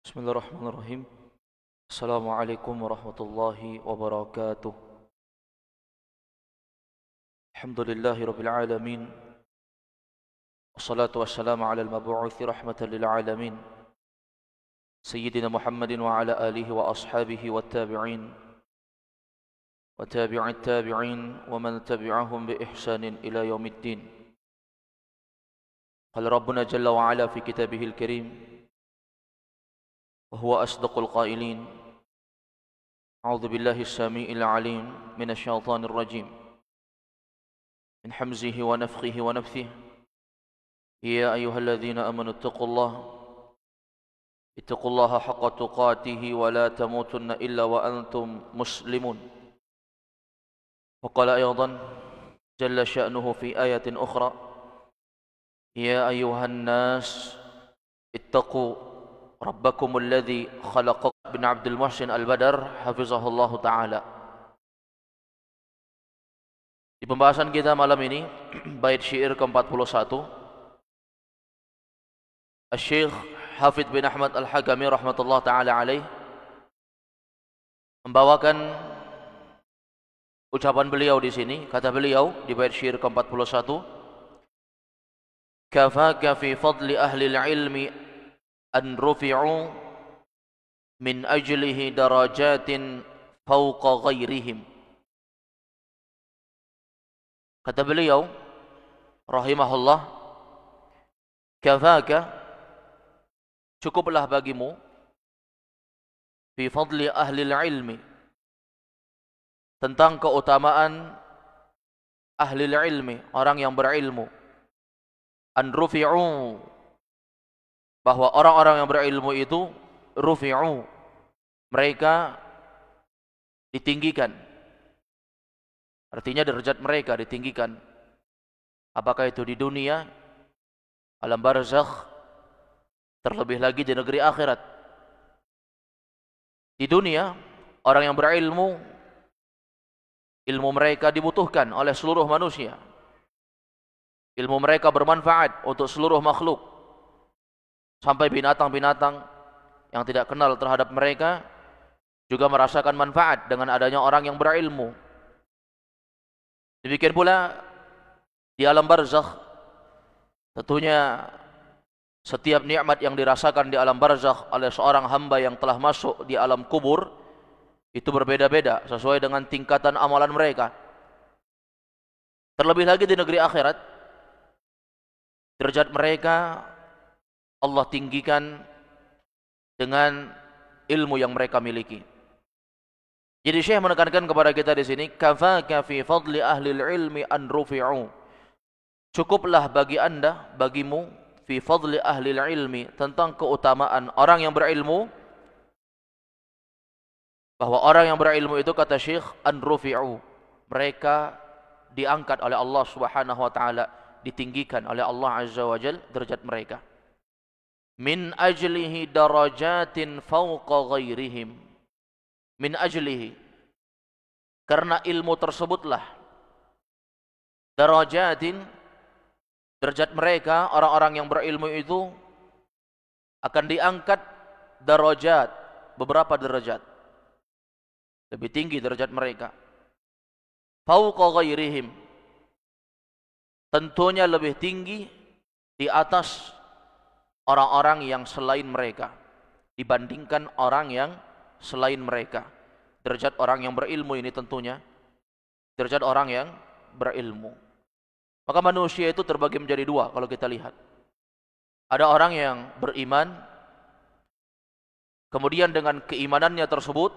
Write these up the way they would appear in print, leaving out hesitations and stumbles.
Bismillahirrahmanirrahim. Assalamualaikum warahmatullahi wabarakatuh. Alhamdulillahi rabbil alamin. Wassalatu wassalamu ala al-mab'uuthi rahmatan lil alamin. Sayyidina Muhammadin wa ala alihi wa ashabihi wa tabi'in. Wa tabi'it tabi'in wa man tabi'ahum bi ihsanin ila yaumiddin. Qala Rabbuna jalla wa ala fi kitabihil karim. وهو أصدق القائلين أعوذ بالله السميع العليم من الشيطان الرجيم من حمزه ونفخه ونفثه يا أيها الذين آمنوا اتقوا الله حق تقاته ولا تموتن إلا وأنتم مسلمون وقال أيضا جل شأنه في آية أخرى يا أيها الناس اتقوا Rabbakum alladhi khalaqakum bin Abdul Muhsin Al-Badar hafizahullahu ta'ala. Di pembahasan kita malam ini bait syair ke-41 Asy-Syaikh Hafidz bin Ahmad Al-Hakami rahmatullah ta'ala alaih membawakan ucapan beliau di sini. Kata beliau di bait syair ke-41, kafaka fi fadli ahli al-ilmi an rufi'u min ajlihi darajatin fawqa ghairihim. Kata beliau rahimahullah, kafaka, cukuplah bagimu, fi fadli ahli ilmi, tentang keutamaan ahli ilmi, orang yang berilmu, an rufi'u, bahwa orang-orang yang berilmu itu rufi'u, mereka ditinggikan. Artinya derajat mereka ditinggikan. Apakah itu di dunia, alam barzakh, terlebih lagi di negeri akhirat. Di dunia, orang yang berilmu, ilmu mereka dibutuhkan oleh seluruh manusia. Ilmu mereka bermanfaat untuk seluruh makhluk. Sampai binatang-binatang yang tidak kenal terhadap mereka juga merasakan manfaat dengan adanya orang yang berilmu. Demikian pula di alam barzakh, tentunya setiap nikmat yang dirasakan di alam barzakh oleh seorang hamba yang telah masuk di alam kubur itu berbeda-beda sesuai dengan tingkatan amalan mereka. Terlebih lagi di negeri akhirat, derajat mereka Allah tinggikan dengan ilmu yang mereka miliki. Jadi Syekh menekankan kepada kita di sini, kafaka fi fadli ahli ilmi an rufi'u. Cukuplah bagi anda, bagimu, fi fadli ahli ilmi, tentang keutamaan orang yang berilmu, bahwa orang yang berilmu itu, kata Syekh, an rufi'u, mereka diangkat oleh Allah Subhanahu wa taala, ditinggikan oleh Allah Azza wa Jalla derajat mereka. Min ajlihi darajatin fawqa ghairihim. Min ajlihi, karena ilmu tersebutlah, darajatin, derajat mereka, orang-orang yang berilmu itu akan diangkat darajat, beberapa derajat, lebih tinggi derajat mereka. Fawqa ghairihim, tentunya lebih tinggi di atas orang-orang yang selain mereka, dibandingkan orang yang selain mereka. Derajat orang yang berilmu ini tentunya derajat orang yang berilmu. Maka manusia itu terbagi menjadi dua kalau kita lihat. Ada orang yang beriman, kemudian dengan keimanannya tersebut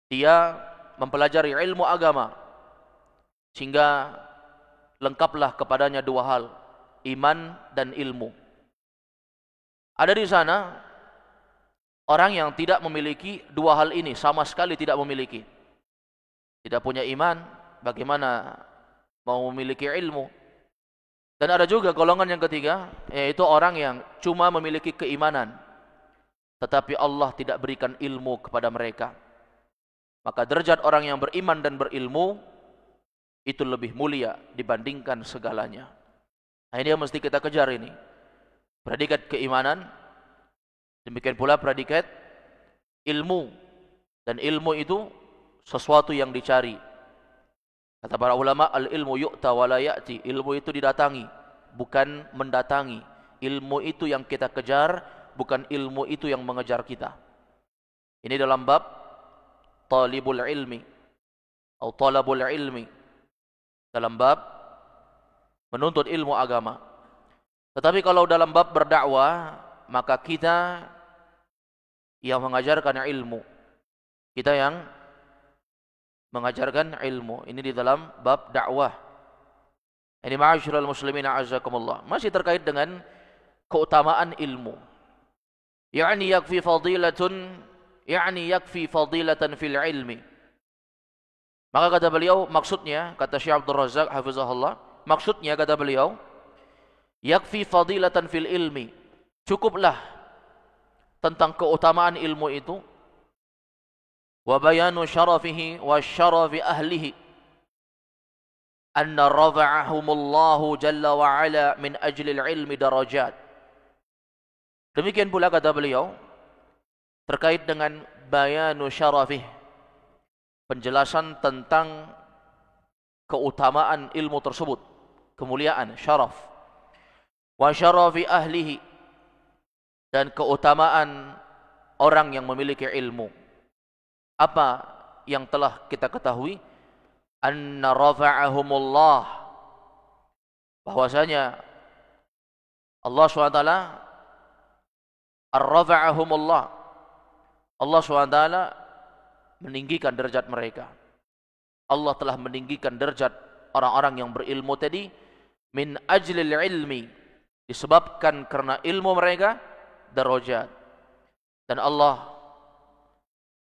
dia mempelajari ilmu agama sehingga lengkaplah kepadanya dua hal, iman dan ilmu. Ada di sana orang yang tidak memiliki dua hal ini, sama sekali tidak memiliki. Tidak punya iman, bagaimana mau memiliki ilmu? Dan ada juga golongan yang ketiga, yaitu orang yang cuma memiliki keimanan, tetapi Allah tidak berikan ilmu kepada mereka. Maka derajat orang yang beriman dan berilmu itu lebih mulia dibandingkan segalanya. Nah, ini yang mesti kita kejar ini. Predikat keimanan Demikian pula predikat ilmu, dan ilmu itu sesuatu yang dicari. Kata para ulama, al-ilmu yu'ta wa la ya'ti. Ilmu itu didatangi, bukan mendatangi. Ilmu itu yang kita kejar, bukan ilmu itu yang mengejar kita. Ini dalam bab talibul ilmi atau talabul ilmi, dalam bab menuntut ilmu agama. Tetapi kalau dalam bab berdakwah, maka kita yang mengajarkan ilmu, kita yang mengajarkan ilmu. Ini di dalam bab dakwah. Ini ma'asyiral muslimin a'azzakumullah. Masih terkait dengan keutamaan ilmu. Yani yakfi fadilatan fil ilmi. Maka kata beliau, maksudnya, kata Syekh Abdul Razak hafizahullah, maksudnya kata beliau, yakfi fadilatan fil ilmi. Cukuplah tentang keutamaan ilmu itu, wa bayanu syarafihi wa syarafi ahlihi, anna rafa'ahumullahu jalla wa ala min ajlil ilmi darajat. Demikian pula kata beliau terkait dengan bayanu syarafih, penjelasan tentang keutamaan ilmu tersebut, kemuliaan, syaraf, wa syarafi ahlihi, dan keutamaan orang yang memiliki ilmu. Apa yang telah kita ketahui? Anna rafa'ahumullah, bahwasanya Allah SWT ar-rafa'ahumullah, Allah SWT meninggikan derajat mereka. Allah telah meninggikan derajat orang-orang yang berilmu tadi, min ajlil ilmi, disebabkan karena ilmu mereka, darajat, dan Allah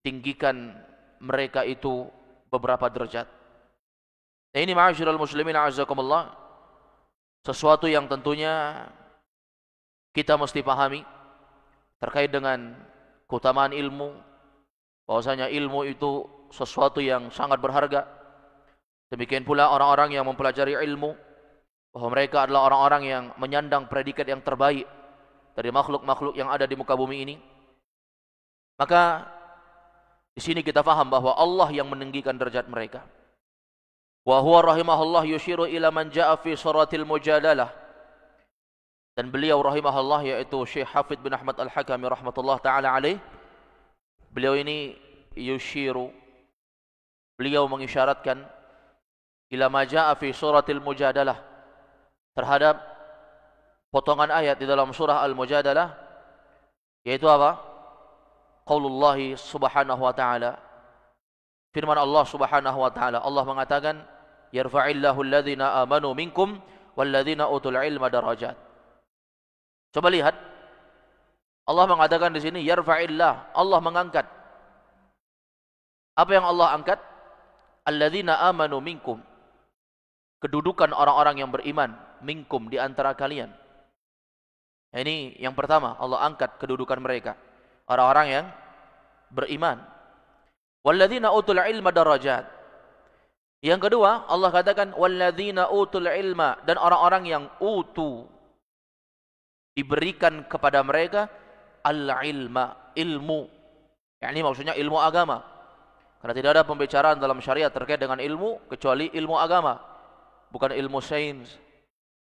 tinggikan mereka itu beberapa derajat. Nah, ini ma'asyiral muslimin a'azzakumullah, sesuatu yang tentunya kita mesti pahami terkait dengan keutamaan ilmu, bahwasanya ilmu itu sesuatu yang sangat berharga. Demikian pula orang-orang yang mempelajari ilmu, bahwa mereka adalah orang-orang yang menyandang predikat yang terbaik dari makhluk-makhluk yang ada di muka bumi ini. Maka di sini kita faham bahwa Allah yang meninggikan derajat mereka. Wa huwa rahimahullah yushiru ila man jaa fi suratil mujadalah. Dan beliau rahimahullah, yaitu Syekh Hafidh bin Ahmad Al-Hakami rahmatullah ta'ala alaih, beliau ini yushiru, beliau mengisyaratkan ila ma jaa fi suratil mujadalah, terhadap potongan ayat di dalam surah Al-Mujadalah, yaitu apa? Qaulullah subhanahu wa ta'ala, firman Allah subhanahu wa ta'ala. Allah mengatakan, yarfa'illahu alladhina amanu minkum walladhina utul ilma darajat. Coba lihat, Allah mengatakan di sini yarfa'illah, Allah mengangkat. Apa yang Allah angkat? Alladhina amanu minkum, kedudukan orang-orang yang beriman, minkum, di antara kalian. Ini yang pertama, Allah angkat kedudukan mereka, orang-orang yang beriman. Walladzina utul ilma darajat. Yang kedua, Allah katakan walladzina utul ilma, dan orang-orang yang diberikan kepada mereka al-ilma, ilmu. Ini maksudnya ilmu agama. Karena tidak ada pembicaraan dalam syariat terkait dengan ilmu kecuali ilmu agama, bukan ilmu sains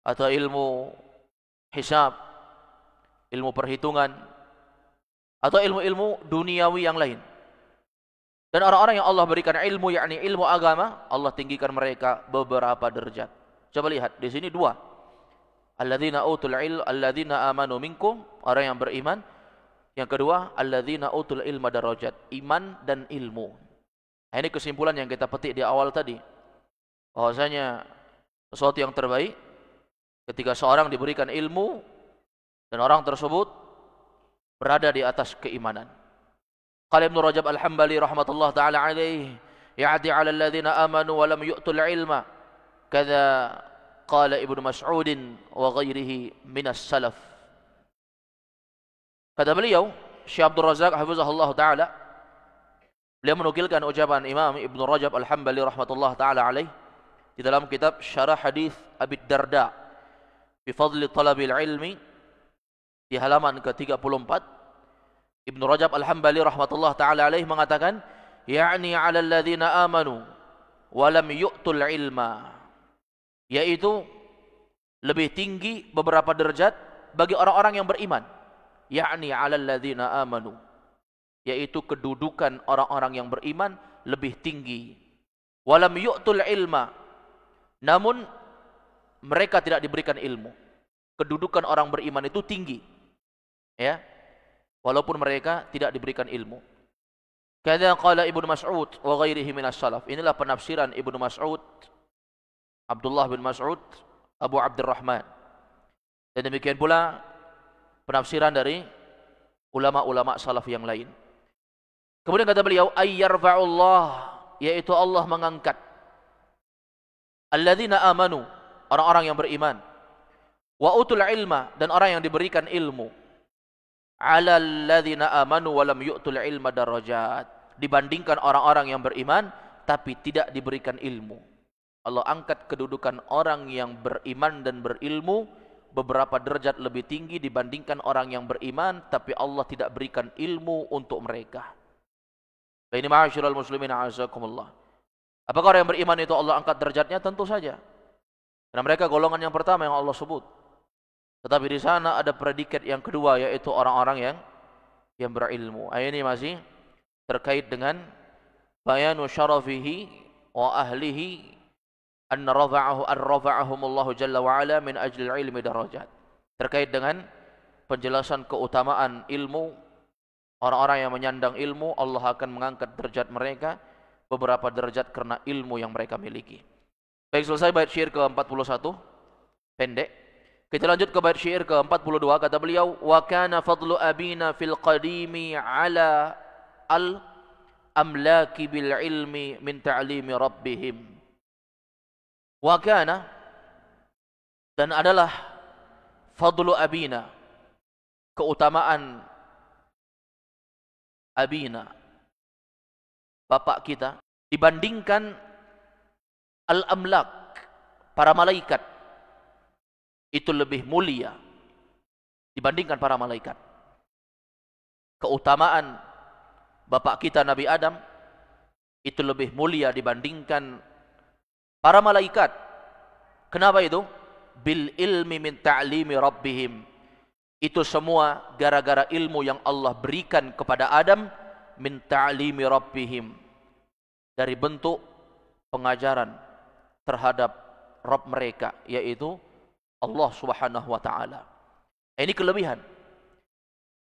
atau ilmu hisab, ilmu perhitungan, atau ilmu-ilmu duniawi yang lain. Dan orang-orang yang Allah berikan ilmu, yakni ilmu agama, Allah tinggikan mereka beberapa derajat. Coba lihat di sini dua. Alladzina utul ilm, alladzina amanu minkum, orang yang beriman. Yang kedua, alladzina utul ilma darajat, iman dan ilmu. Nah, ini kesimpulan yang kita petik di awal tadi, bahwasanya sesuatu yang terbaik ketika seorang diberikan ilmu dan orang tersebut berada di atas keimanan. Qala Ibnu Rajab Al-Hambali rahmatullah ta'ala alaih, ya'di 'ala alladhina amanu wa lam yu'tul ilma, kadza qala Ibnu Mas'udin wa ghairihi minas salaf. Kata beliau, Syekh Abdul Razak hafizahullah ta'ala, beliau menukilkan ucapan Imam Ibnu Rajab Al-Hambali rahmatullah ta'ala alaih di dalam kitab Syarah Hadis Abi Darda fi Fadli Talabil Ilmi, di halaman ke-34. Ibnu Rajab Al-Hambali rahmatullah taala alaih mengatakan, ya'ni 'alal ladzina amanu wa lam yu'tul ilma, yaitu lebih tinggi beberapa derajat bagi orang-orang yang beriman. Ya'ni 'alal ladzina amanu, yaitu kedudukan orang-orang yang beriman lebih tinggi. Wa lam yu'tul ilma, namun mereka tidak diberikan ilmu. Kedudukan orang beriman itu tinggi, ya, walaupun mereka tidak diberikan ilmu. Kadza qala Ibnu Mas'ud wa ghairihi minas salaf. Inilah penafsiran Ibnu Mas'ud, Abdullah bin Mas'ud, Abu Abdurrahman. Dan demikian pula penafsiran dari ulama-ulama salaf yang lain. Kemudian kata beliau, ayyarfa'ullah, yaitu Allah mengangkat alladzina amanu, orang-orang yang beriman, wa utul ilma, dan orang yang diberikan ilmu, ala alladzina amanu wa lam yu'tul ilma darajat, dibandingkan orang-orang yang beriman tapi tidak diberikan ilmu. Allah angkat kedudukan orang yang beriman dan berilmu beberapa derajat lebih tinggi dibandingkan orang yang beriman tapi Allah tidak berikan ilmu untuk mereka. Ini ma'asyiral muslimin a'azakumullah. Apakah orang yang beriman itu Allah angkat derajatnya? Tentu saja. Karena mereka golongan yang pertama yang Allah sebut. Tetapi di sana ada predikat yang kedua, yaitu orang-orang yang berilmu. Ini masih terkait dengan bayanu syarafihi wa ahlihi anna rafa'ahumullahu jalla wa ala min ajlil ilmi darajat. Terkait dengan penjelasan keutamaan ilmu, orang-orang yang menyandang ilmu, Allah akan mengangkat derajat mereka beberapa derajat karena ilmu yang mereka miliki. Baik, selesai bait syair ke-41, pendek. Kita lanjut ke bait syair ke-42, kata beliau, wa kana fadlu abina fil qadimi ala al-amlaki bil ilmi min ta'limi rabbihim. Wa kana, dan adalah fadlu abina, keutamaan abina, bapak kita, dibandingkan al-amlak, para malaikat, itu lebih mulia dibandingkan para malaikat. Keutamaan bapak kita Nabi Adam itu lebih mulia dibandingkan para malaikat. Kenapa itu? Bil ilmi min ta'limi rabbihim. Itu semua gara-gara ilmu yang Allah berikan kepada Adam, min ta'limi rabbihim, dari bentuk pengajaran terhadap Rabb mereka, yaitu Allah subhanahu wa ta'ala. Ini kelebihan.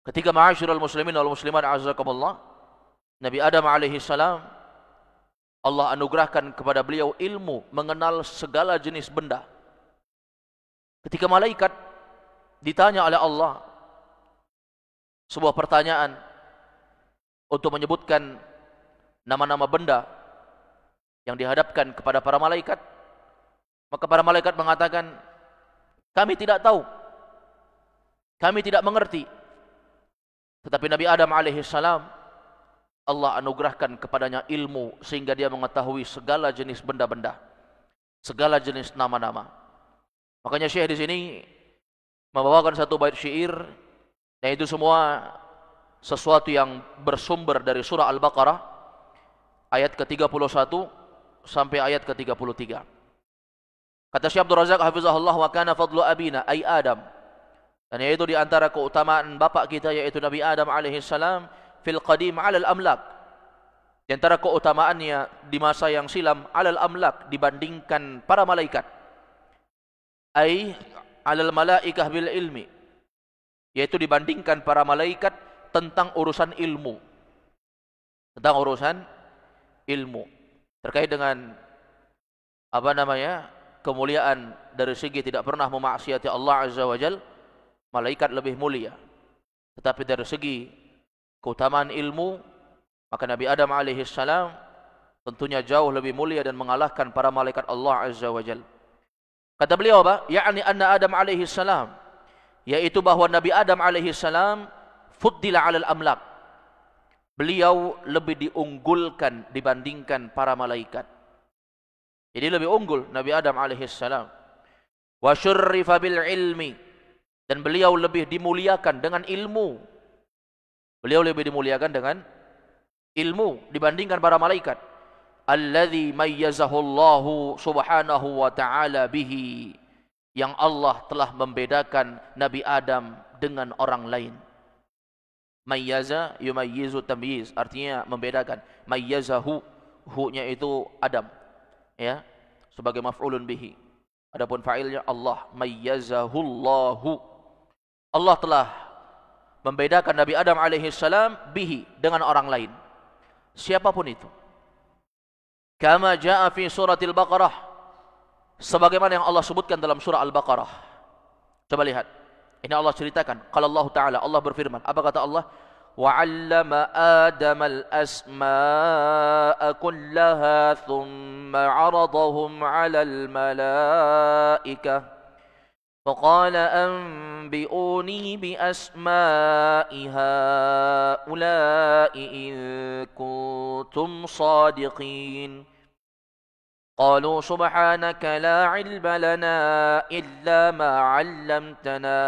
Ketika ma'asyiral muslimin wal muslimat a'azakumullah, Nabi Adam alaihi salam, Allah anugerahkan kepada beliau ilmu mengenal segala jenis benda. Ketika malaikat ditanya oleh Allah sebuah pertanyaan untuk menyebutkan nama-nama benda yang dihadapkan kepada para malaikat, maka para malaikat mengatakan, kami tidak tahu, kami tidak mengerti. Tetapi Nabi Adam alaihissalam, Allah anugerahkan kepadanya ilmu sehingga dia mengetahui segala jenis benda-benda, segala jenis nama-nama. Makanya Syekh di sini membawakan satu bait syair, dan itu semua sesuatu yang bersumber dari surah Al-Baqarah ayat ke-31 sampai ayat ke-33. Kata Syekh Abdul Razak hafizahullah, wa kana fadlu abina ay Adam, dan yaitu di antara keutamaan bapak kita yaitu Nabi Adam alaihi salam fil qadim 'alal amlak, di antara keutamaannya di masa yang silam 'alal amlak, dibandingkan para malaikat, ay 'alal malaikah bil ilmi, yaitu dibandingkan para malaikat tentang urusan ilmu, tentang urusan ilmu terkait dengan kemuliaan dari segi tidak pernah memaksiati Allah Azza wa Jal, malaikat lebih mulia. Tetapi dari segi keutamaan ilmu, maka Nabi Adam alaihi salam tentunya jauh lebih mulia dan mengalahkan para malaikat Allah Azza wa Jal. Kata beliau apa? Ya'ni anna Adam alaihi salam, yaitu bahwa Nabi Adam alaihi salam fuddila 'alal amlak, beliau lebih diunggulkan dibandingkan para malaikat. Jadi lebih unggul Nabi Adam alaihissalam. Wa syurrifa bil ilmi, dan beliau lebih dimuliakan dengan ilmu. Beliau lebih dimuliakan dengan ilmu dibandingkan para malaikat. Alladzi mayyazahu Allahu subhanahu wa ta'ala bihi, yang Allah telah membedakan Nabi Adam dengan orang lain. Mayyaza yumayyizu tamyiz, artinya membedakan. Mayyazahu, hu-nya itu Adam, ya, sebagai maf'ulun bihi. Adapun fa'ilnya Allah. Mayyazahu Allahu, Allah telah membedakan Nabi Adam alaihi salam bihi, dengan orang lain. Siapapun itu. Kama jaa fi suratil Baqarah, sebagaimana yang Allah sebutkan dalam surah Al-Baqarah. Coba lihat. Ini Allah ceritakan. Qala Allah Ta'ala, Allah berfirman. Apa kata Allah? Wa 'allama Adama al-asma'a kullaha thumma 'aradahum 'alal malaikah. فقال أنبئوني بأسماء هؤلاء إن كنتم صادقين قالوا سبحانك لا علم لنا إلا ما علمتنا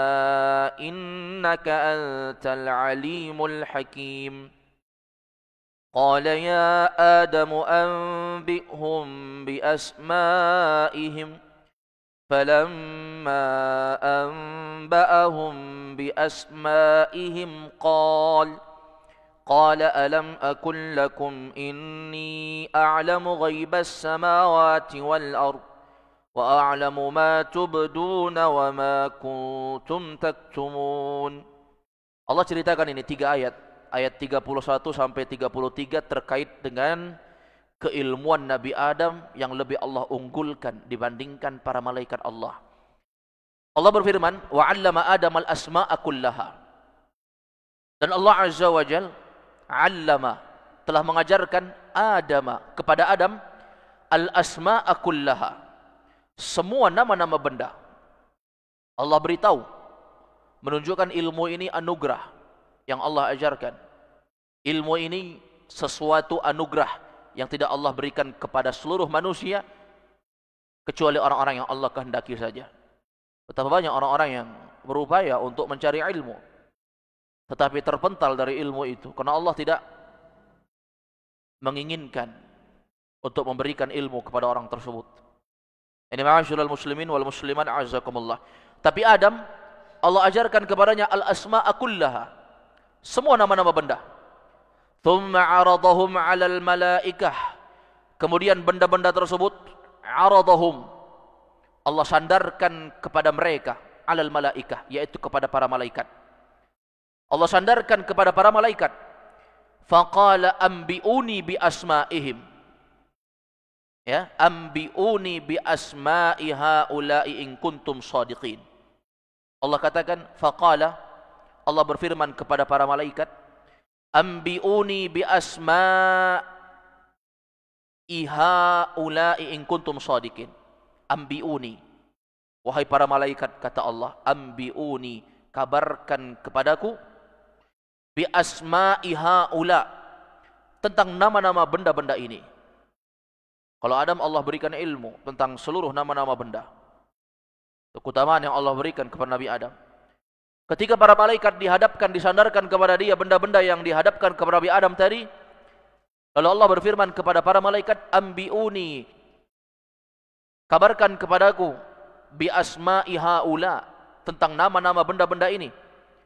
إنك أنت العليم الحكيم قال يا آدم أنبئهم بأسمائهم فلما أنبأهم بأسمائهم قال ألم أكن لكم إني أعلم غيب السماوات والأرض وأعلم ما تبدون وما كنتم تكتمون. Allah ceritakan ini 3 ayat. Ayat 31 sampai 33 terkait dengan keilmuan Nabi Adam yang lebih Allah unggulkan dibandingkan para malaikat Allah. Allah berfirman, wa 'allama Adam al-asma'a kullaha. Dan Allah Azza wa Jalla 'allama, telah mengajarkan kepada Adam al-asma'a kullaha, semua nama-nama benda. Allah beritahu, menunjukkan ilmu ini anugerah yang Allah ajarkan. Ilmu ini sesuatu anugerah yang tidak Allah berikan kepada seluruh manusia, kecuali orang-orang yang Allah kehendaki saja. Betapa banyak orang-orang yang berupaya untuk mencari ilmu, tetapi terpental dari ilmu itu, karena Allah tidak menginginkan untuk memberikan ilmu kepada orang tersebut. Ini ma'asyiral muslimin wal muslimat a'azzakumullah. Tapi Adam, Allah ajarkan kepadanya al-asma'a kullaha, semua nama-nama benda. Thumma 'aradahum 'alal malaikah, kemudian benda-benda tersebut aradahum, Allah sandarkan kepada mereka, 'alal malaikah, yaitu kepada para malaikat. Allah sandarkan kepada para malaikat. Faqala ambi'uni bi asma'ihim, ya, ambi'uni bi asma'i haula'i in kuntum shadiqin. Allah katakan faqala, Allah berfirman kepada para malaikat, ambi'uni bi asma'i haula'i in kuntum shadiqin. Ambi'uni, wahai para malaikat, kata Allah, ambi'uni, kabarkan kepadaku, bi asma'i haula, tentang nama-nama benda-benda ini. Kalau Adam, Allah berikan ilmu tentang seluruh nama-nama benda. Keutamaan yang Allah berikan kepada Nabi Adam. Ketika para malaikat dihadapkan, disandarkan kepada dia benda-benda yang dihadapkan kepada Nabi Adam tadi, lalu Allah berfirman kepada para malaikat, ambi'uni, kabarkan kepadaku, bi asma'i haula, tentang nama-nama benda-benda ini,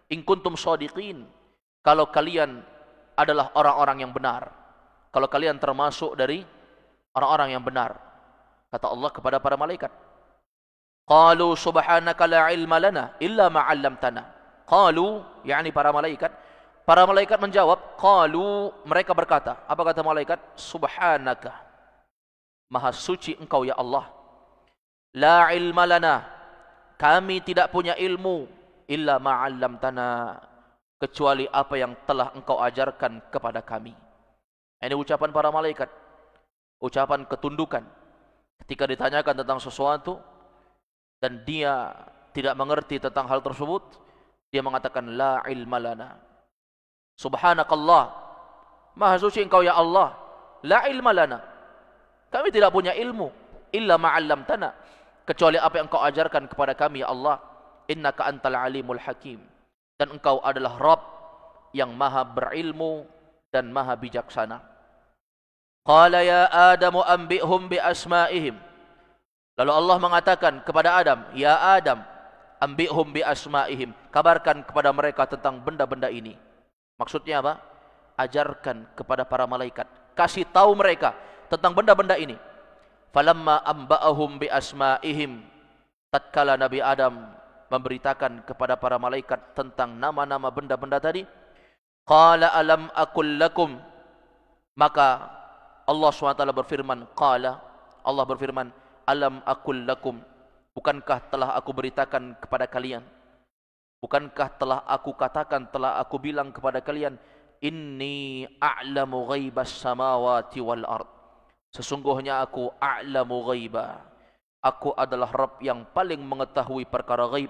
in kuntum shadiqin, kalau kalian adalah orang-orang yang benar, kalau kalian termasuk dari orang-orang yang benar. Kata Allah kepada para malaikat, qalu subhanaka la ilma lana illa ma 'allamtana. Qalu, yakni para malaikat menjawab, qalu, mereka berkata, apa kata malaikat? Subhanaka, maha suci engkau ya Allah, la ilma lana, kami tidak punya ilmu, illa ma 'allamtana, kecuali apa yang telah engkau ajarkan kepada kami. Ini ucapan para malaikat, ucapan ketundukan. Ketika ditanyakan tentang sesuatu dan dia tidak mengerti tentang hal tersebut, dia mengatakan la ilma lana. Subhanakallah, maha suci engkau ya Allah, la ilma lana, kami tidak punya ilmu, illa ma 'allamtana, kecuali apa yang engkau ajarkan kepada kami ya Allah. Innaka antal alimul hakim, dan engkau adalah Rabb yang maha berilmu dan maha bijaksana. Qala ya Adam anbi'hum bi asma'ihim. Lalu Allah mengatakan kepada Adam, ya Adam, anbi'hum bi asma'ihim, kabarkan kepada mereka tentang benda-benda ini. Maksudnya apa? Ajarkan kepada para malaikat, kasih tahu mereka tentang benda-benda ini. Falamma amba'ahum bi asma'ihim, tatkala Nabi Adam memberitakan kepada para malaikat tentang nama-nama benda-benda tadi, qala alam aqul lakum, maka Allah SWT berfirman, qala, Allah berfirman, alam aqul lakum, bukankah telah aku beritakan kepada kalian, bukankah telah aku katakan, telah aku bilang kepada kalian, inni a'lamu ghaibas samawati wal ard, sesungguhnya aku a'lamu ghaiba, aku adalah Rabb yang paling mengetahui perkara ghaib,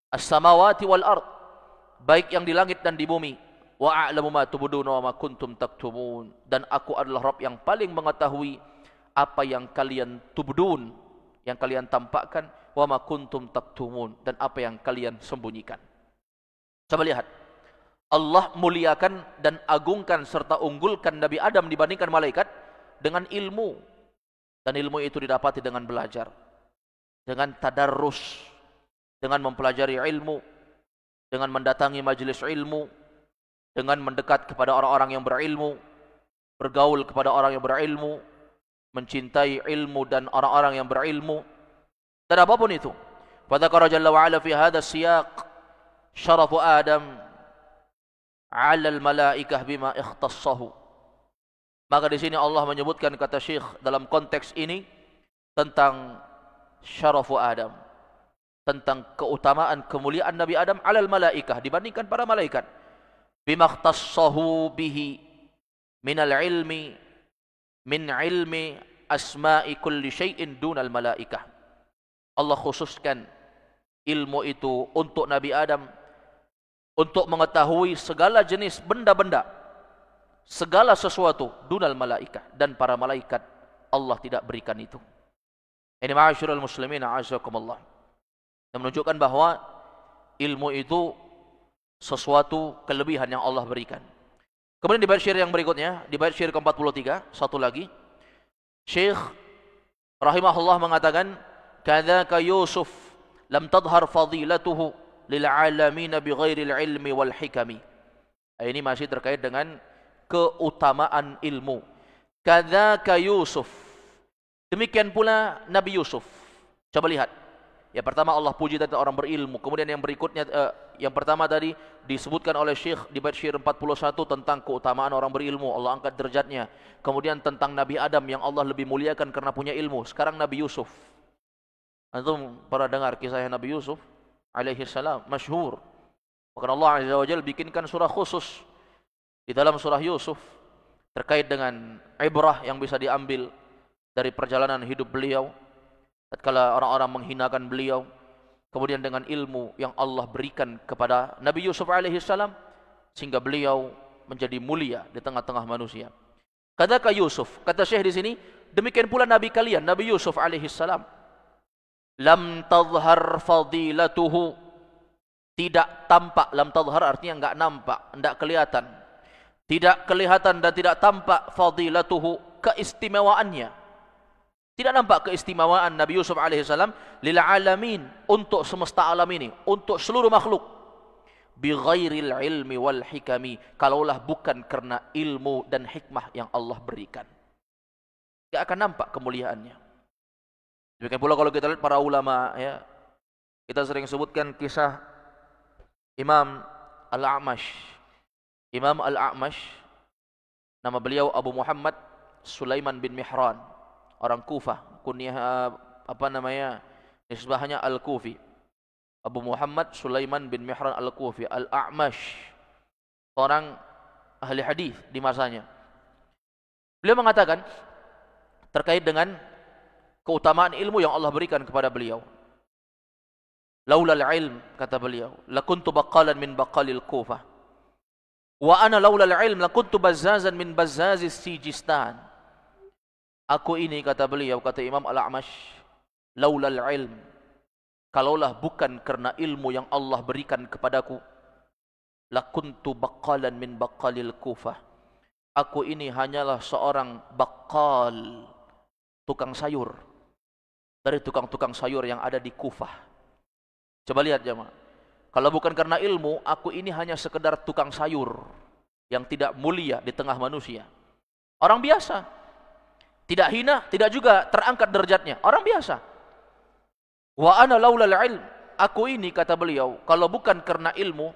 as-samawati wal ard, baik yang di langit dan di bumi, wa a'lamu ma tubduna wa ma kuntum taktumun, dan aku adalah Rabb yang paling mengetahui apa yang kalian tubdun, yang kalian tampakkan, wa ma kuntum taktumun, dan apa yang kalian sembunyikan. Coba lihat, Allah muliakan dan agungkan serta unggulkan Nabi Adam dibandingkan malaikat dengan ilmu. Dan ilmu itu didapati dengan belajar, dengan tadarrus, dengan mempelajari ilmu, dengan mendatangi majelis ilmu, dengan mendekat kepada orang-orang yang berilmu, bergaul kepada orang yang berilmu, mencintai ilmu dan orang-orang yang berilmu, dan apapun itu. Fadzakara jalla wa ala fi hadha siyaq syarafu Adam 'ala al-malaikah bima ikhtassahu. Maka di sini Allah menyebutkan, kata Syekh, dalam konteks ini tentang syarafu Adam, tentang keutamaan kemuliaan Nabi Adam 'ala al-malaikah, dibandingkan para malaikat. Bima ikhtassahu bihi min al-ilmi, min ilmi asma'i kulli syai'in dunal malaikah. Allah khususkan ilmu itu untuk Nabi Adam, untuk mengetahui segala jenis benda-benda, segala sesuatu, dunal malaikah, dan para malaikat Allah tidak berikan itu. Ini ma'asyiral muslimin a'azakumullah, yang menunjukkan bahwa ilmu itu sesuatu kelebihan yang Allah berikan. Kemudian di bait syair yang berikutnya, di bait syair ke-43, satu lagi, Syekh rahimahullah mengatakan, kadzaka Yusuf lam tadhhar fadilatuhu lil alamin bighairi ilmi wal hikami. Ini masih terkait dengan keutamaan ilmu. Kadzaka Yusuf, demikian pula Nabi Yusuf. Coba lihat, yang pertama Allah puji tentang orang berilmu, kemudian yang berikutnya yang pertama tadi disebutkan oleh Syekh di bait syair 41 tentang keutamaan orang berilmu, Allah angkat derajatnya. Kemudian tentang Nabi Adam yang Allah lebih muliakan karena punya ilmu. Sekarang Nabi Yusuf. Antum pernah dengar kisah Nabi Yusuf alaihi salam, masyhur. Maka Allah Azza wa Jalla bikinkan surah khusus di dalam surah Yusuf terkait dengan ibrah yang bisa diambil dari perjalanan hidup beliau tatkala orang-orang menghinakan beliau, kemudian dengan ilmu yang Allah berikan kepada Nabi Yusuf alaihi salam sehingga beliau menjadi mulia di tengah-tengah manusia. Kadzaka Yusuf, kata Syekh di sini, demikian pula Nabi kalian, Nabi Yusuf alaihi salam. Lam tadhhar fadilatuhu, tidak tampak. Lam tadhhar artinya enggak nampak, enggak kelihatan. Tidak kelihatan dan tidak tampak fadilatuhu, keistimewaannya. Tidak nampak keistimewaan Nabi Yusuf alaihissalam lil alamin, untuk semesta alam ini, untuk seluruh makhluk. Bi ghairil ilmi wal hikami, kalaulah bukan karena ilmu dan hikmah yang Allah berikan, tidak akan nampak kemuliaannya. Demikian pula kalau kita lihat para ulama, ya, kita sering sebutkan kisah Imam Al-A'mash. Imam Al-A'mash, nama beliau Abu Muhammad Sulaiman bin Mihran, orang Kufah, kunyah nisbahnya Al-Kufi. Abu Muhammad Sulaiman bin Mihran Al-Kufi, Al-A'mash, orang ahli hadis di masanya. Beliau mengatakan terkait dengan keutamaan ilmu yang Allah berikan kepada beliau. Laulal ilm, kata beliau, lakuntu baqalan min baqalil Kufah. Wa ana laulal ilm lakuntu bazzazan min bazzazis Sijistan. Aku ini, kata beliau, kata Imam Al-A'mash, laulal ilm, kalaulah bukan karena ilmu yang Allah berikan kepadaku, lakuntu baqalan min baqalil Kufah. Aku ini hanyalah seorang bakal, tukang sayur dari tukang-tukang sayur yang ada di Kufah. Coba lihat jemaah. Kalau bukan karena ilmu, aku ini hanya sekedar tukang sayur yang tidak mulia di tengah manusia. Orang biasa. Tidak hina, tidak juga terangkat derajatnya. Orang biasa. Wa ana laulal ilm. Aku ini, kata beliau, kalau bukan karena ilmu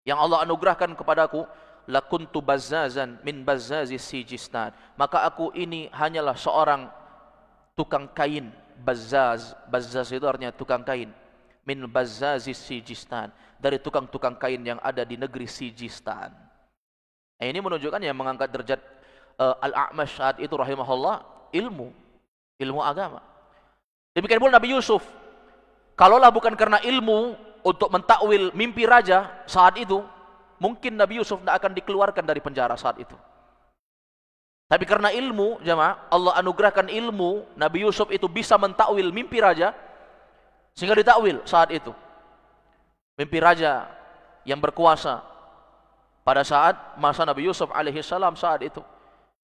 yang Allah anugerahkan kepadaku, lakuntu bazzazan min bazzazi Sijistan. Maka aku ini hanyalah seorang tukang kain. Bazzaz. Bazzaz itu artinya tukang kain. Min bazzazi Sijistan. Dari tukang-tukang kain yang ada di negeri Sijistan. Nah, ini menunjukkan yang mengangkat derajat Al-A'mash saat itu rahimahullah ilmu agama. Demikian pula Nabi Yusuf. Kalaulah bukan karena ilmu untuk mentakwil mimpi raja saat itu, mungkin Nabi Yusuf tidak akan dikeluarkan dari penjara saat itu. Tapi karena ilmu, jemaah, Allah anugerahkan ilmu, Nabi Yusuf itu bisa mentakwil mimpi raja, sehingga ditakwil saat itu. Mimpi raja yang berkuasa pada saat masa Nabi Yusuf alaihi salam saat itu.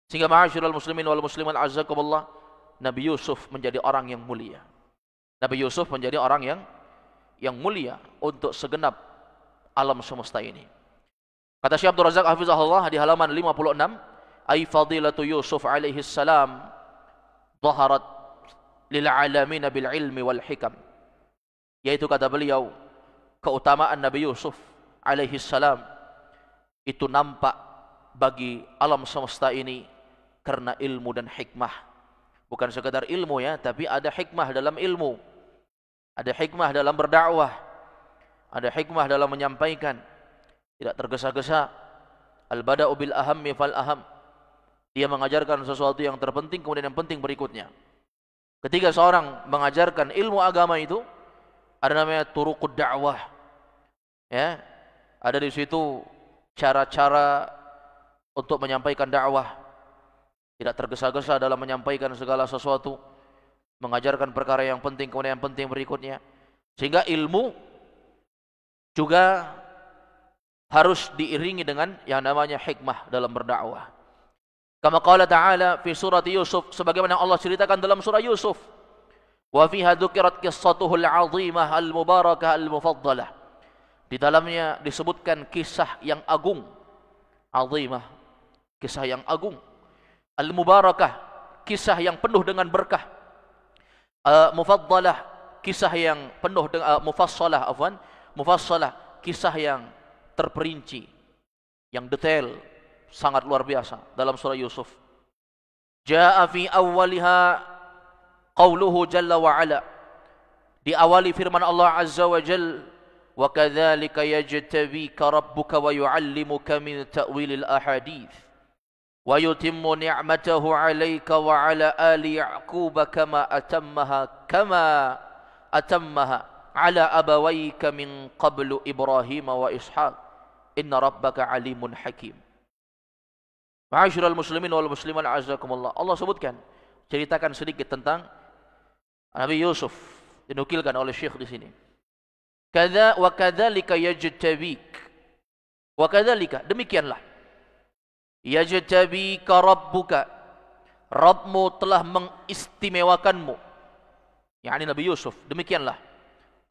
Sehingga ma'asyiral muslimin wal muslimat azzakumullah, Nabi Yusuf menjadi orang yang mulia. Nabi Yusuf menjadi orang yang mulia untuk segenap alam semesta ini. Kata Syekh Abdul Razak hafizahullah di halaman 56, ay fadilatu Yusuf alaihi salam dhaharat lil alamin bil ilmi wal hikam. Yaitu kata beliau, keutamaan Nabi Yusuf alaihi salam itu nampak bagi alam semesta ini karena ilmu dan hikmah. Bukan sekadar ilmu ya, tapi ada hikmah dalam ilmu. Ada hikmah dalam berdakwah. Ada hikmah dalam menyampaikan. Tidak tergesa-gesa. Al-bada'u bil ahammi fal aham. Dia mengajarkan sesuatu yang terpenting, kemudian yang penting berikutnya. Ketika seorang mengajarkan ilmu agama itu, ada namanya turuqud da'wah. Ya, ada di situ cara-cara untuk menyampaikan dakwah. Tidak tergesa-gesa dalam menyampaikan segala sesuatu, mengajarkan perkara yang penting, kemudian yang penting berikutnya. Sehingga ilmu juga harus diiringi dengan yang namanya hikmah dalam berdakwah. Kama qala ta'ala fi surat Yusuf, sebagaimana Allah ceritakan dalam surah Yusuf, wa fiha dzukirat qissatuhul 'azimah al-mubarakah al-mufaddalah. Di dalamnya disebutkan kisah yang agung, azimah, kisah yang agung, al-mubarakah, kisah yang penuh dengan berkah, mufaddalah, kisah yang penuh dengan mufassalah, kisah yang terperinci, yang detail, sangat luar biasa dalam surah Yusuf. Jaa fi awwaliha qauluhu jalla wa ala. Diawali firman Allah azza wa jalla, wa kadzalika yajtabika rabbuka wa yu'allimuka min ta'wilil ahadits wa yutimmu ni'matahu 'alaika wa 'ala ali ya'quba kama atammaha 'ala abawayka min qablu Ibrahim wa Ishaq inna rabbaka 'alimun hakim. Ma'asyiral muslimin wal muslimat azakumullah. Allah sebutkan, ceritakan sedikit tentang Nabi Yusuf, dinukilkan oleh Syekh di sini. Kadza wa kadzalika yajtabik. Wa kadzalika, demikianlah. Yajtabika rabbuka. Rabbmu telah mengistimewakanmu. yakni Nabi Yusuf. Demikianlah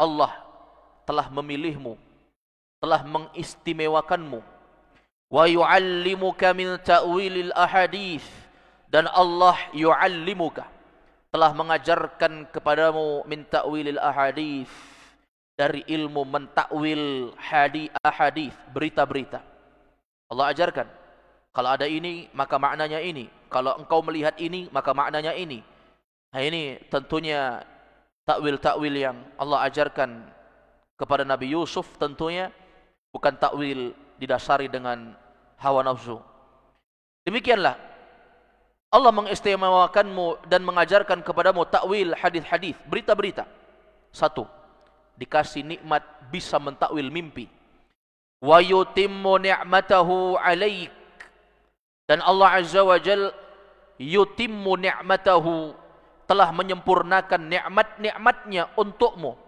Allah telah memilihmu, telah mengistimewakanmu. Wa yu'allimuka min ta'wilil ahadits, dan Allah yu'allimuka, telah mengajarkan kepadamu min ta'wilil ahadits, dari ilmu mentakwil ahadits, berita-berita. Allah ajarkan, kalau ada ini maka maknanya ini, kalau engkau melihat ini maka maknanya ini. Nah, ini tentunya takwil-takwil yang Allah ajarkan kepada Nabi Yusuf, tentunya bukan takwil didasari dengan hawa nafsu. Demikianlah Allah mengistimewakanmu dan mengajarkan kepadamu takwil hadis-hadis, berita-berita. Satu, dikasih nikmat bisa mentakwil mimpi. Wa yutimmu ni'matahu 'alaik, dan Allah Azza wa Jalla yutimmu ni'matahu, telah menyempurnakan nikmat-nikmatnya untukmu.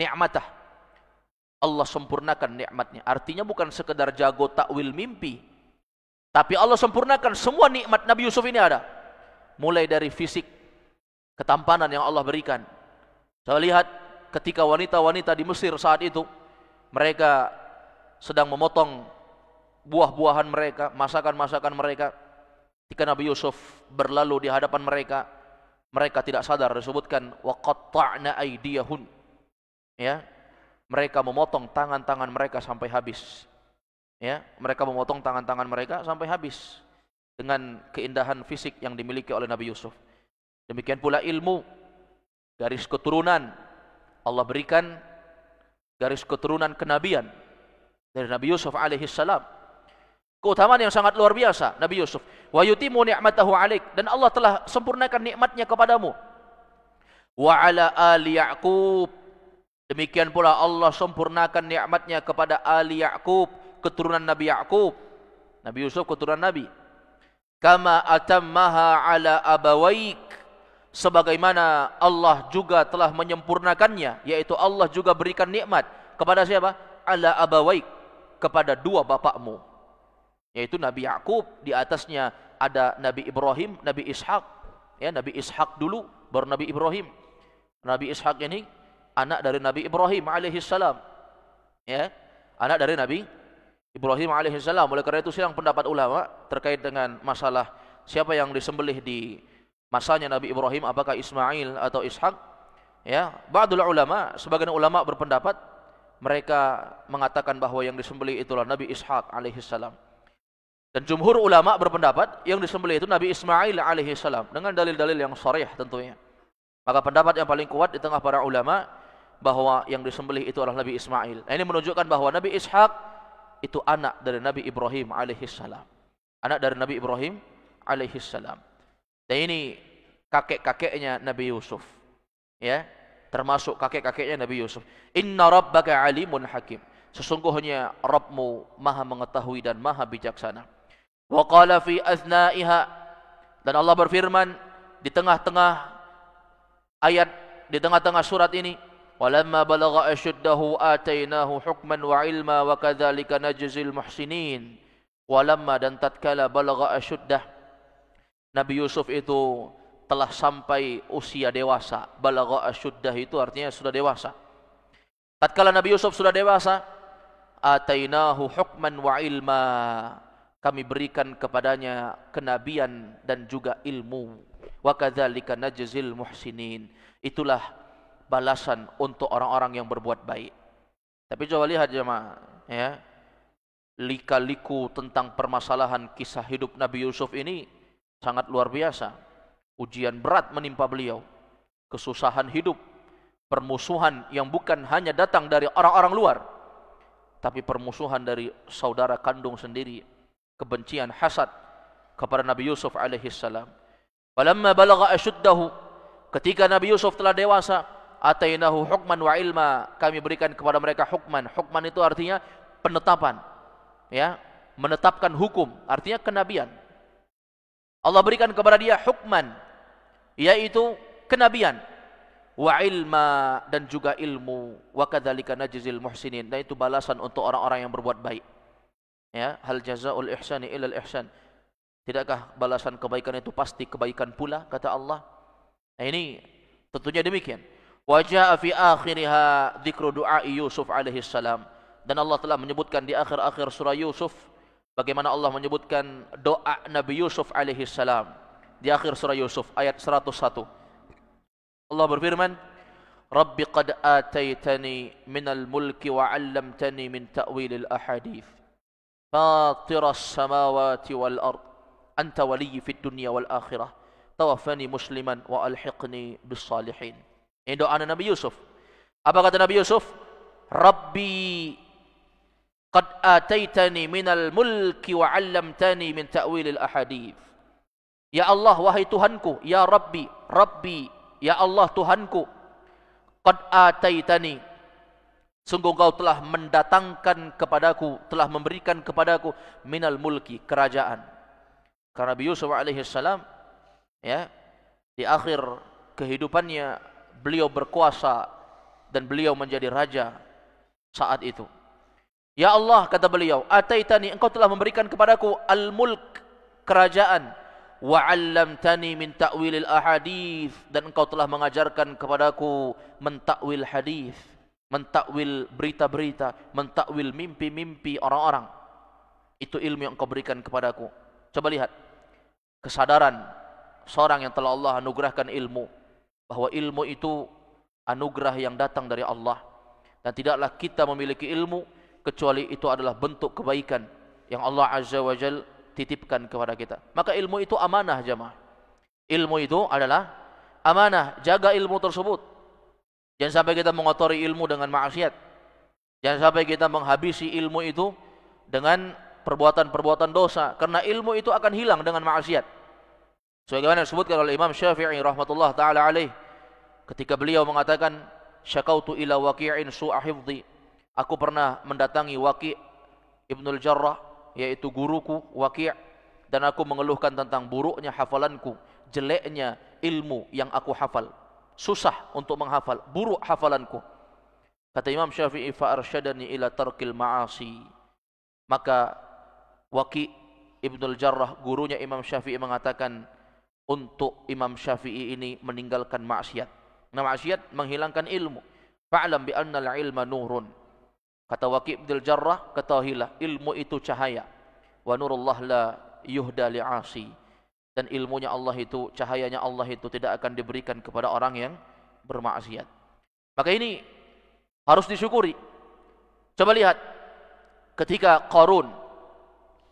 Ni'matah, Allah sempurnakan nikmatnya. Artinya bukan sekedar jago takwil mimpi, tapi Allah sempurnakan semua nikmat Nabi Yusuf ini ada. Mulai dari fisik, ketampanan yang Allah berikan. Saya lihat ketika wanita-wanita di Mesir saat itu, mereka sedang memotong buah-buahan mereka, masakan-masakan mereka. Ketika Nabi Yusuf berlalu di hadapan mereka, mereka tidak sadar, disebutkan waqatta'na aydiyahun. Ya, mereka memotong tangan-tangan mereka sampai habis. Ya, mereka memotong tangan-tangan mereka sampai habis dengan keindahan fisik yang dimiliki oleh Nabi Yusuf. Demikian pula ilmu, garis keturunan. Allah berikan garis keturunan kenabian dari Nabi Yusuf alaihi salam. Keutamaan yang sangat luar biasa Nabi Yusuf. Wa yutimu ni'matahu 'alaik, dan Allah telah sempurnakan nikmatnya kepadamu. Wa 'ala ali Ya'qub, demikian pula Allah sempurnakan nikmatnya kepada ali Ya'qub, keturunan Nabi Ya'qub. Nabi Yusuf keturunan Nabi. Kama atammaha 'ala abawaik, sebagaimana Allah juga telah menyempurnakannya, yaitu Allah juga berikan nikmat kepada siapa? Ala abawaik, kepada dua bapakmu, yaitu Nabi Ya'qub, di atasnya ada Nabi Ibrahim, Nabi Ishak. Ya, Nabi Ishak dulu, baru Nabi Ibrahim. Nabi Ishak ini anak dari Nabi Ibrahim alaihi salam. Ya, anak dari Nabi Ibrahim alaihi salam. Oleh karena itu silang pendapat ulama terkait dengan masalah siapa yang disembelih di masanya Nabi Ibrahim, apakah Ismail atau Ishak. Ya, ba'dul ulama, sebagian ulama berpendapat, mereka mengatakan bahwa yang disembelih itulah Nabi Ishak alaihi salam. Dan jumhur ulama berpendapat yang disembelih itu Nabi Ismail alaihi salam, dengan dalil-dalil yang sharih tentunya. Maka pendapat yang paling kuat di tengah para ulama bahwa yang disembelih itu adalah Nabi Ismail. Nah, ini menunjukkan bahwa Nabi Ishak itu anak dari Nabi Ibrahim alaihi salam. Anak dari Nabi Ibrahim alaihi salam. Dan ini kakek-kakeknya Nabi Yusuf. Ya, termasuk kakek-kakeknya Nabi Yusuf. Inna rabbaka alimun hakim. Sesungguhnya Rabbmu maha mengetahui dan maha bijaksana. Wa qala fi athnaiha, dan Allah berfirman di tengah-tengah ayat, di tengah-tengah surat ini, walamma balagha ashuddahu atainahu hukman wa ilma wa kadzalika najzil muhsinin. Walamma, dan tatkala balagha ashuddah, Nabi Yusuf itu telah sampai usia dewasa. Balagha asyuddah itu artinya sudah dewasa. Tatkala Nabi Yusuf sudah dewasa, atainahu hukman wa ilma, kami berikan kepadanya kenabian dan juga ilmu. Wa kadzalika najzil muhsinin, itulah balasan untuk orang-orang yang berbuat baik. Tapi coba lihat jemaah, ya, lika-liku tentang permasalahan kisah hidup Nabi Yusuf ini sangat luar biasa. Ujian berat menimpa beliau, kesusahan hidup, permusuhan yang bukan hanya datang dari orang-orang luar, tapi permusuhan dari saudara kandung sendiri, kebencian, hasad kepada Nabi Yusuf alaihi salam. Walamma balagha ashuddahu, ketika Nabi Yusuf telah dewasa, atainahu hukman wa ilma, kami berikan kepada mereka hukman. Hukman itu artinya penetapan, ya, menetapkan hukum, artinya kenabian. Allah berikan kepada dia hukman, yaitu kenabian, wa ilma, dan juga ilmu, wa kadzalika najzil muhsinin, dan itu balasan untuk orang-orang yang berbuat baik. Ya, hal jazaa'ul ihsani illal ihsan, tidakkah balasan kebaikan itu pasti kebaikan pula, kata Allah. Nah, ini tentunya demikian. Wa jaa'a fi akhiriha dzikru du'ai Yusuf alaihi salam, dan Allah telah menyebutkan di akhir-akhir surah Yusuf bagaimana Allah menyebutkan doa Nabi Yusuf alaihi salam. Di akhir surah Yusuf ayat 101, Allah berfirman, Rabbi qad ataitani minal mulki wa 'allamtani min ta'wilil ahadits, fatiras samawati wal ard, anta waliyyi fid dunya wal akhirah, tawaffani musliman wa alhiqni bis salihin. Ini doa Nabi Yusuf. Apa kata Nabi Yusuf? Rabbi qad ataitani minal mulki wa 'allamtani min ta'wilil ahadits. Ya Allah, wahai Tuhanku, ya Rabbi, Rabbi, ya Allah Tuhanku, qad ataitani, sungguh Engkau telah mendatangkan kepadaku, telah memberikan kepadaku minal mulki, kerajaan. Karena Nabi Yusuf alaihi salam, ya, di akhir kehidupannya beliau berkuasa dan beliau menjadi raja. saat itu. Ya Allah, kata beliau, ataitani, engkau telah memberikan kepadaku al-mulk, kerajaan, wa 'allamtani min ta'wilil ahadits, dan engkau telah mengajarkan kepadaku mentakwil hadis, mentakwil berita-berita, mentakwil mimpi-mimpi orang-orang. Itu ilmu yang engkau berikan kepadaku. Coba lihat kesadaran seorang yang telah Allah anugerahkan ilmu, bahwa ilmu itu anugerah yang datang dari Allah, dan tidaklah kita memiliki ilmu kecuali itu adalah bentuk kebaikan yang Allah Azza wa Jal titipkan kepada kita. Maka ilmu itu amanah jamaah. Ilmu itu adalah amanah. Jaga ilmu tersebut. Jangan sampai kita mengotori ilmu dengan maksiat. Jangan sampai kita menghabisi ilmu itu dengan perbuatan-perbuatan dosa. Karena ilmu itu akan hilang dengan maksiat. Sebagaimana disebutkan oleh Imam Syafi'i rahmatullah ta'ala alaih, ketika beliau mengatakan, syakautu ila waqi'in su'a hifdhi, aku pernah mendatangi Waqi' Ibnul Jarrah, yaitu guruku Waqi', dan aku mengeluhkan tentang buruknya hafalanku, jeleknya ilmu yang aku hafal, susah untuk menghafal, buruk hafalanku. Kata Imam Syafi'i, fa'arsyadani ila tarkil ma'asi. Maka Waqi' Ibnul Jarrah, gurunya Imam Syafi'i, mengatakan untuk Imam Syafi'i ini meninggalkan maksiat. Nah, maksiat menghilangkan ilmu. Fa'lam bi annal ilma nurun. Kata Waqi' Ibnul Jarrah, ketahuilah ilmu itu cahaya. Wa nurullah la yuhda li'asi. Dan ilmunya Allah itu, cahayanya Allah itu tidak akan diberikan kepada orang yang bermaksiat. Maka ini harus disyukuri. Coba lihat ketika Qarun,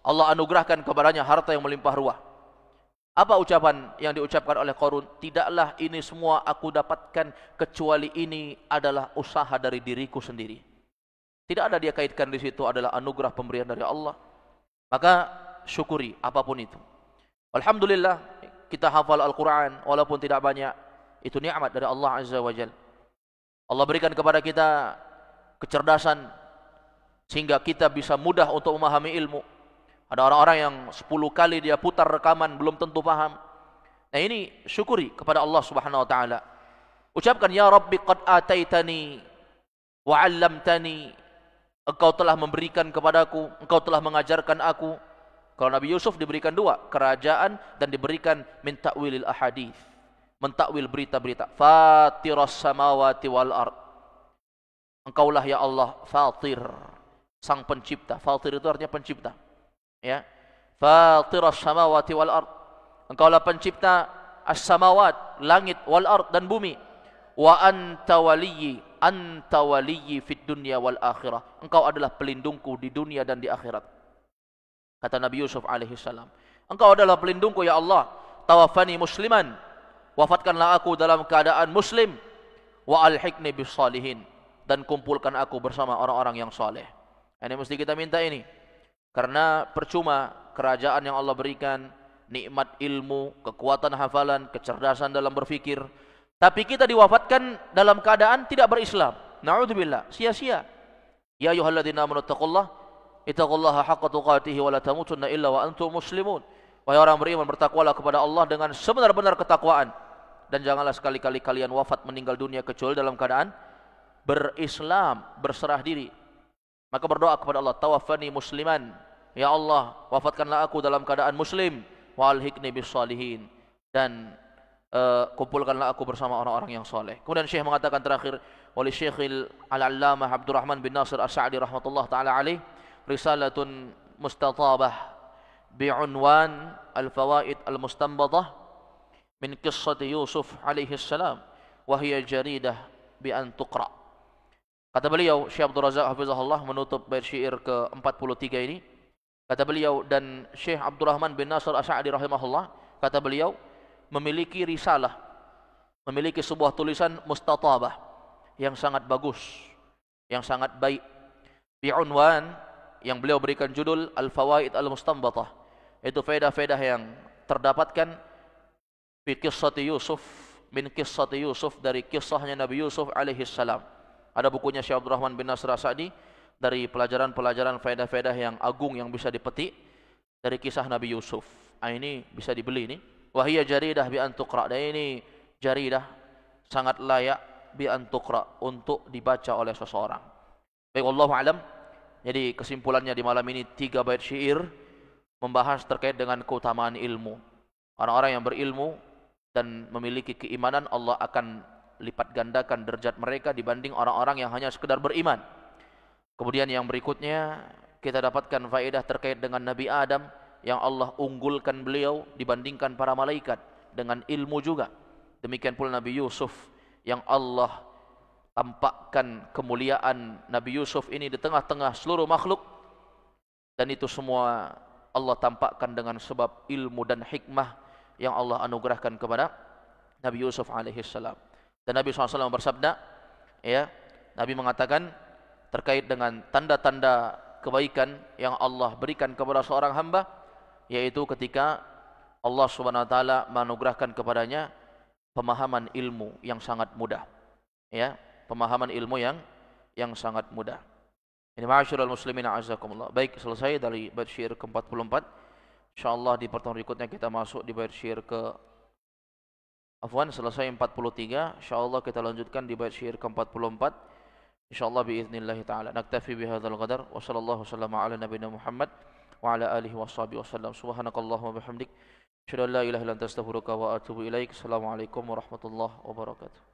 Allah anugerahkan kepadanya harta yang melimpah ruah. Apa ucapan yang diucapkan oleh Qarun? Tidaklah ini semua aku dapatkan kecuali ini adalah usaha dari diriku sendiri. Tidak ada dia kaitkan di situ adalah anugerah pemberian dari Allah. Maka syukuri apapun itu. Alhamdulillah kita hafal Al-Quran walaupun tidak banyak. Itu nikmat dari Allah Azza wa Jalla. Allah berikan kepada kita kecerdasan sehingga kita bisa mudah untuk memahami ilmu. Ada orang-orang yang 10 kali dia putar rekaman belum tentu paham. Nah, ini syukuri kepada Allah Subhanahu wa taala. Ucapkan, ya Rabbi qad ataitani wa 'allamtani. Engkau telah memberikan kepadaku, engkau telah mengajarkan aku. Kalau Nabi Yusuf diberikan 2, kerajaan dan diberikan min ta'wilil ahadits, mentakwil berita-berita. Fatiras samawati wal ard. Engkaulah ya Allah Fatir, sang pencipta. Fatir itu artinya pencipta. Ya. Fatiras samawati wal ard. Engkaulah pencipta as-samawat, langit, wal ard, dan bumi. Wa anta waliyyi fid dunya wal akhirah. Engkau adalah pelindungku di dunia dan di akhirat. Kata Nabi Yusuf alaihi salam, engkau adalah pelindungku ya Allah. Tawaffani musliman, wafatkanlah aku dalam keadaan muslim. Wa alhiqni bis salihin, dan kumpulkan aku bersama orang-orang yang saleh. Ini mesti kita minta ini. Karena percuma kerajaan yang Allah berikan, nikmat ilmu, kekuatan hafalan, kecerdasan dalam berfikir, tapi kita diwafatkan dalam keadaan tidak berislam. Na'udzubillah, sia-sia. Ya ayyuhalladzina amanu ittaqullaha haqqa tuqatih wa la tamutunna illa wa antum muslimun. Wahai orang beriman, bertakwalah kepada Allah dengan sebenar-benar ketakwaan, dan janganlah sekali-kali kalian wafat meninggal dunia kecuali dalam keadaan berislam, berserah diri. Maka berdoa kepada Allah, tawaffani musliman, ya Allah wafatkanlah aku dalam keadaan muslim, wa alhiqni bis salihin, dan kumpulkanlah aku bersama orang-orang yang soleh. Kemudian Syekh mengatakan terakhir, oleh Syekhil Al-Allamah Abdurrahman bin Nasir As-Sa'di rahmatullah ta'ala alaih, risalatun mustatabah bi'unwan al-fawaid al-mustanbadah min qissati Yusuf alaihi salam, wa hiya jaridah bi an tuqra. Kata beliau, Syekh Abdul Razak hafizahullah, menutup bait syair ke-43 ini. Kata beliau, dan Syekh Abdurrahman bin Nasir As-Sa'di rahimahullah, kata beliau, memiliki risalah, memiliki sebuah tulisan mustatabah yang sangat bagus, yang sangat baik, bi'unwan, yang beliau berikan judul Al-Fawaid Al-Mustanbatah. Itu faedah-faedah yang terdapatkan fi qissati Yusuf, min qissati Yusuf, dari kisahnya Nabi Yusuf alaihi salam. Ada bukunya Syekh Abdurrahman bin Nasir As-Sa'di, dari pelajaran-pelajaran faedah-faedah yang agung yang bisa dipetik dari kisah Nabi Yusuf. Ini bisa dibeli ini. Wahiyya jaridah bi an tuqra. Dan ini jaridah sangat layak bi an tuqra, untuk dibaca oleh seseorang. Baik, wallahu alam. Jadi kesimpulannya di malam ini 3 bait syair membahas terkait dengan keutamaan ilmu. Orang-orang yang berilmu dan memiliki keimanan, Allah akan lipat gandakan derajat mereka dibanding orang-orang yang hanya sekedar beriman. Kemudian yang berikutnya kita dapatkan faedah terkait dengan Nabi Adam yang Allah unggulkan beliau dibandingkan para malaikat dengan ilmu juga. Demikian pula Nabi Yusuf yang Allah tampakkan kemuliaan Nabi Yusuf ini di tengah-tengah seluruh makhluk, dan itu semua Allah tampakkan dengan sebab ilmu dan hikmah yang Allah anugerahkan kepada Nabi Yusuf alaihissalam. Dan Nabi SAW bersabda, ya, Nabi mengatakan terkait dengan tanda-tanda kebaikan yang Allah berikan kepada seorang hamba, yaitu ketika Allah Subhanahu wa taala menganugerahkan kepadanya pemahaman ilmu yang sangat mudah. Ya, pemahaman ilmu yang sangat mudah. Ini ma'asyiral muslimin a'azzakumullah. Baik, selesai dari bait syair ke-44. Insyaallah di pertemuan berikutnya kita masuk di bait syair selesai 43. Insyaallah kita lanjutkan di bait syair ke-44. Insyaallah biiznillah taala. Naktafi bihadzal qadar wa sallallahu wasallama ala nabiyina Muhammad wa ala alihi washabihi wasallam. Subhanakallahumma bihamdik, asyhadu an la ilaha illa anta astaghfiruka wa atubu ilaik. Assalamualaikum warahmatullahi wabarakatuh.